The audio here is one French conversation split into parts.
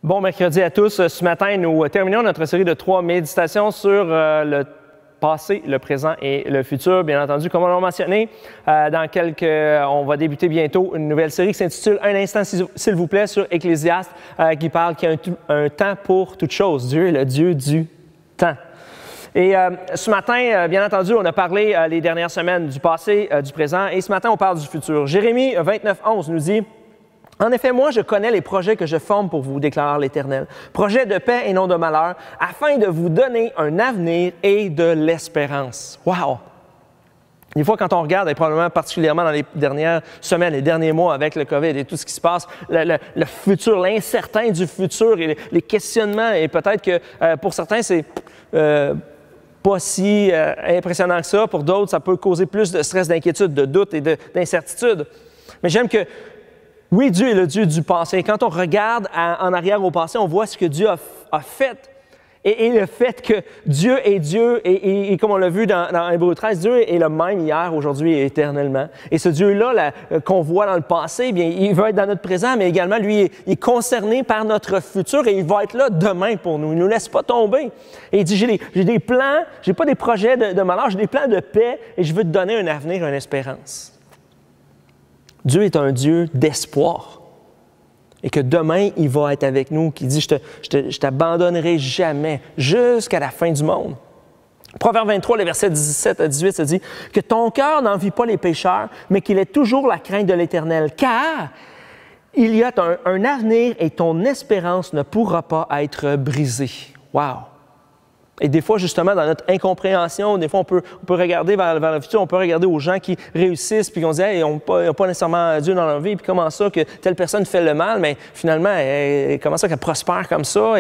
Bon mercredi à tous. Ce matin, nous terminons notre série de 3 méditations sur le passé, le présent et le futur. Bien entendu, comme on l'a mentionné, on va débuter bientôt une nouvelle série qui s'intitule « Un instant, s'il vous plaît » sur Ecclésiaste, qui parle qu'il y a un temps pour toute chose. Dieu est le Dieu du temps. Et ce matin, bien entendu, on a parlé les dernières semaines du passé, du présent, et ce matin, on parle du futur. Jérémie 29:11 nous dit « En effet, moi, je connais les projets que je forme pour vous, déclare l'Éternel, projets de paix et non de malheur, afin de vous donner un avenir et de l'espérance. » Wow! Des fois, quand on regarde, et probablement particulièrement dans les dernières semaines, les derniers mois avec le COVID et tout ce qui se passe, le futur, l'incertain du futur et les questionnements, et peut-être que pour certains, c'est pas si impressionnant que ça. Pour d'autres, ça peut causer plus de stress, d'inquiétude, de doute et d'incertitude. Mais j'aime que oui, Dieu est le Dieu du passé. Et quand on regarde en arrière au passé, on voit ce que Dieu a fait. Et le fait que Dieu est Dieu, et comme on l'a vu dans Hébreux 13, Dieu est le même hier, aujourd'hui et éternellement. Et ce Dieu-là qu'on voit dans le passé, bien, il va être dans notre présent, mais également, lui, il est concerné par notre futur et il va être là demain pour nous. Il ne nous laisse pas tomber. Et il dit, j'ai des plans, j'ai pas des projets de malheur, j'ai des plans de paix et je veux te donner un avenir, une espérance. Dieu est un Dieu d'espoir et que demain, il va être avec nous, qui dit « Je t'abandonnerai jamais jusqu'à la fin du monde ». Proverbe 23, les versets 17 à 18, se dit « Que ton cœur n'envie pas les pécheurs, mais qu'il ait toujours la crainte de l'Éternel, car il y a un avenir et ton espérance ne pourra pas être brisée. » Wow! Et des fois, justement, dans notre incompréhension, des fois, on peut regarder vers le futur, on peut regarder aux gens qui réussissent, puis qu'on dit, hey, ils n'ont pas nécessairement Dieu dans leur vie, puis comment ça que telle personne fait le mal, mais finalement, comment ça qu'elle prospère comme ça?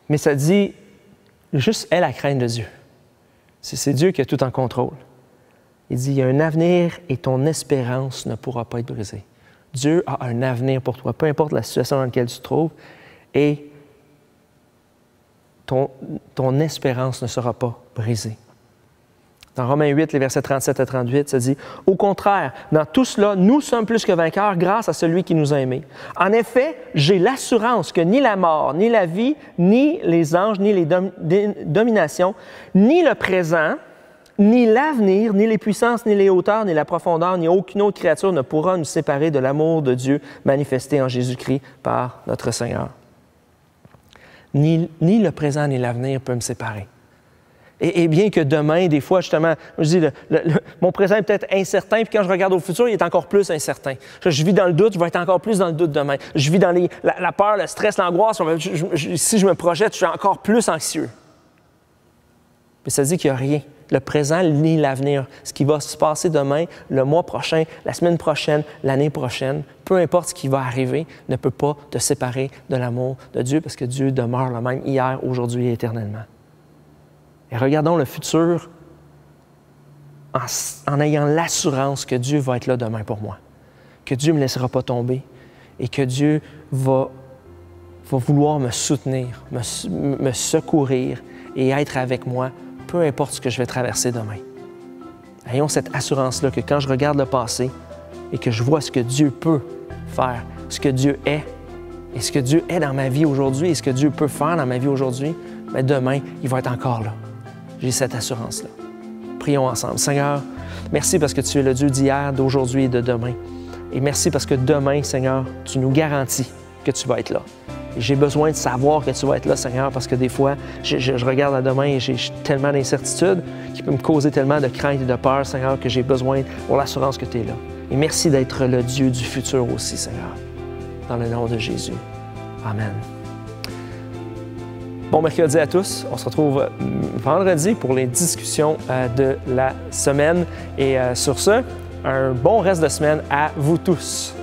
Mais ça dit, juste aie la crainte de Dieu. C'est Dieu qui a tout en contrôle. Il dit, il y a un avenir et ton espérance ne pourra pas être brisée. Dieu a un avenir pour toi, peu importe la situation dans laquelle tu te trouves, et ton espérance ne sera pas brisée. Dans Romains 8, les versets 37 à 38, ça dit « Au contraire, dans tout cela, nous sommes plus que vainqueurs grâce à celui qui nous a aimés. En effet, j'ai l'assurance que ni la mort, ni la vie, ni les anges, ni les dominations, ni le présent, ni l'avenir, ni les puissances, ni les hauteurs, ni la profondeur, ni aucune autre créature ne pourra nous séparer de l'amour de Dieu manifesté en Jésus-Christ par notre Seigneur. » Ni le présent ni l'avenir peuvent me séparer. Et bien que demain, des fois, justement, je dis, mon présent est peut-être incertain, puis quand je regarde au futur, il est encore plus incertain. Je vis dans le doute, je vais être encore plus dans le doute demain. Je vis dans la peur, le stress, l'angoisse. Si je me projette, je suis encore plus anxieux. Mais ça dit qu'il n'y a rien, le présent ni l'avenir. Ce qui va se passer demain, le mois prochain, la semaine prochaine, l'année prochaine, peu importe ce qui va arriver, ne peut pas te séparer de l'amour de Dieu parce que Dieu demeure le même hier, aujourd'hui et éternellement. Et regardons le futur en ayant l'assurance que Dieu va être là demain pour moi, que Dieu ne me laissera pas tomber et que Dieu va vouloir me soutenir, me secourir et être avec moi, peu importe ce que je vais traverser demain. Ayons cette assurance-là que quand je regarde le passé et que je vois ce que Dieu peut faire, ce que Dieu est, et ce que Dieu est dans ma vie aujourd'hui, et ce que Dieu peut faire dans ma vie aujourd'hui, bien demain, il va être encore là. J'ai cette assurance-là. Prions ensemble. Seigneur, merci parce que tu es le Dieu d'hier, d'aujourd'hui et de demain. Et merci parce que demain, Seigneur, tu nous garantis que tu vas être là. J'ai besoin de savoir que tu vas être là, Seigneur, parce que des fois, je regarde à demain et j'ai tellement d'incertitudes qui peut me causer tellement de crainte et de peur, Seigneur, que j'ai besoin pour l'assurance que tu es là. Et merci d'être le Dieu du futur aussi, Seigneur. Dans le nom de Jésus. Amen. Bon mercredi à tous. On se retrouve vendredi pour les discussions de la semaine. Et sur ce, un bon reste de semaine à vous tous.